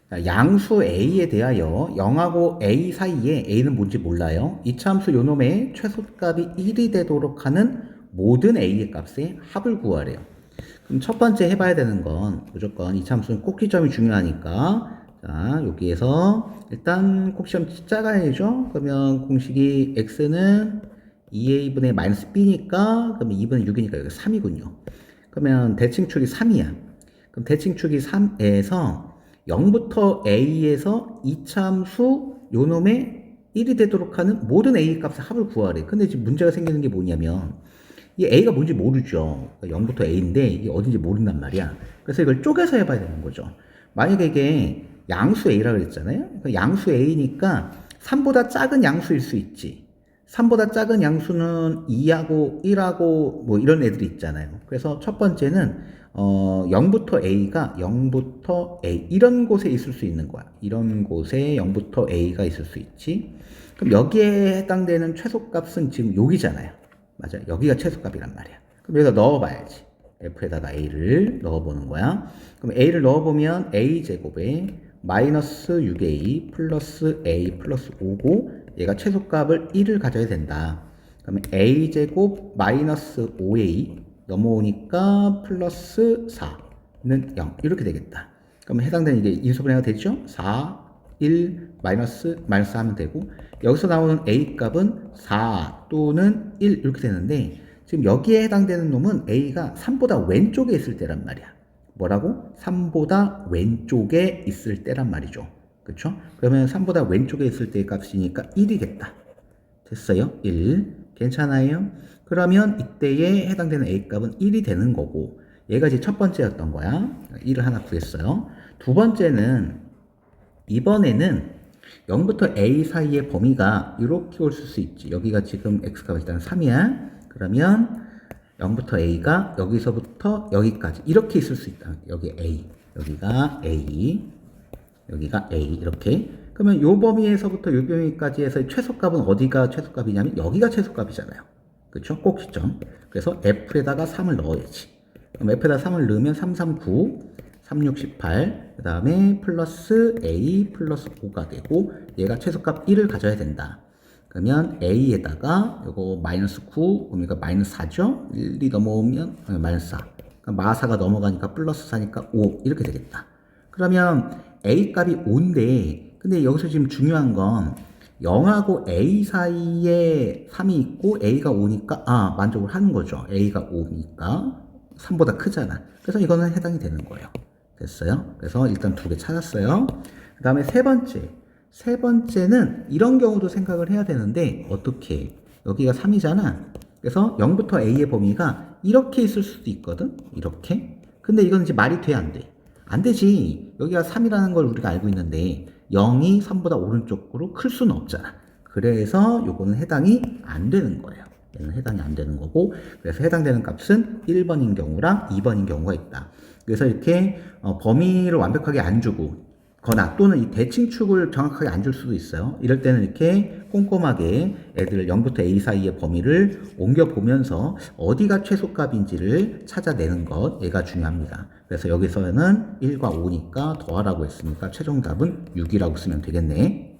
자, 양수 a에 대하여 0하고 a 사이에 a는 뭔지 몰라요. 이차함수 요놈의 최소값이 1이 되도록 하는 모든 a의 값의 합을 구하래요. 그럼 첫 번째 해봐야 되는 건 무조건 이차함수는 꼭 기점이 중요하니까 자 여기에서 일단 꼭 시점 작아야죠. 그러면 공식이 x는 2a분의 마이너스 b니까 그러면 2분의 6이니까 여기 3이군요. 그러면 대칭축이 3이야. 그럼 대칭축이 3에서 0부터 a에서 이차함수 요놈의 1이 되도록 하는 모든 a 값의 합을 구하래. 근데 지금 문제가 생기는 게 뭐냐면 이 a가 뭔지 모르죠. 0부터 a인데 이게 어딘지 모른단 말이야. 그래서 이걸 쪼개서 해봐야 되는 거죠. 만약에 이게 양수 a라고 그랬잖아요. 양수 a니까 3보다 작은 양수일 수 있지. 3보다 작은 양수는 2하고 1하고 뭐 이런 애들이 있잖아요. 그래서 첫 번째는 0부터 A 이런 곳에 있을 수 있는 거야. 이런 곳에 0부터 A가 있을 수 있지. 그럼 여기에 해당되는 최소값은 지금 여기잖아요. 맞아. 여기가 최소값이란 말이야. 그럼 여기다 넣어봐야지. F에다가 A를 넣어보는 거야. 그럼 A를 넣어보면 A제곱에 마이너스 6A 플러스 A 플러스 5고 얘가 최소값을 1을 가져야 된다. 그러면 A제곱 마이너스 5A 넘어오니까 플러스 4는 0 이렇게 되겠다. 그러면 해당되는 이게 인수분해가 되죠? 4, 1, 마이너스 하면 되고 여기서 나오는 A 값은 4 또는 1 이렇게 되는데 지금 여기에 해당되는 놈은 A가 3보다 왼쪽에 있을 때란 말이야. 뭐라고? 3보다 왼쪽에 있을 때란 말이죠. 그쵸? 그러면 3보다 왼쪽에 있을 때의 값이니까 1이겠다. 됐어요? 1. 괜찮아요? 그러면 이때에 해당되는 A값은 1이 되는 거고 얘가 이제 첫 번째였던 거야. 1을 하나 구했어요. 두 번째는 이번에는 0부터 A 사이의 범위가 이렇게 올 수 있지. 여기가 지금 X값이 일단 3이야. 그러면 0부터 A가 여기서부터 여기까지 이렇게 있을 수 있다. 여기 A, 여기가 A, 여기가 A 이렇게. 그러면 요 범위에서부터 요 범위까지 해서 최소값은 어디가 최소값이냐면 여기가 최소값이잖아요. 그렇죠? 꼭 시점. 그래서 F에다가 3을 넣어야지. 그럼 F에다 3을 넣으면 3, 3, 9, 3, 6, 18. 그 다음에 플러스 A 플러스 5가 되고 얘가 최소값 1을 가져야 된다. 그러면 A에다가 요거 마이너스 9, 그럼 이거 마이너스 4죠? 1이 넘어오면 마이너스 4. 그러니까 마사가 넘어가니까 플러스 4니까 5 이렇게 되겠다. 그러면 A 값이 5인데 근데 여기서 지금 중요한 건 0하고 A 사이에 3이 있고 A가 5니까 만족을 하는 거죠. A가 5니까 3보다 크잖아. 그래서 이거는 해당이 되는 거예요. 됐어요? 그래서 일단 두 개 찾았어요. 그 다음에 세 번째는 이런 경우도 생각을 해야 되는데 어떻게? 여기가 3이잖아. 그래서 0부터 A의 범위가 이렇게 있을 수도 있거든. 이렇게. 근데 이건 이제 말이 돼, 안 돼? 안 되지. 여기가 3이라는 걸 우리가 알고 있는데 0이 3보다 오른쪽으로 클 수는 없잖아. 그래서 요거는 해당이 안 되는 거예요. 얘는 해당이 안 되는 거고 그래서 해당되는 값은 1번인 경우랑 2번인 경우가 있다. 그래서 이렇게 범위를 완벽하게 안 주고 거나 또는 이 대칭축을 정확하게 안 줄 수도 있어요. 이럴 때는 이렇게 꼼꼼하게 애들 0부터 A 사이의 범위를 옮겨보면서 어디가 최소값인지를 찾아내는 것, 얘가 중요합니다. 그래서 여기서는 1과 5니까 더하라고 했으니까 최종 답은 6이라고 쓰면 되겠네.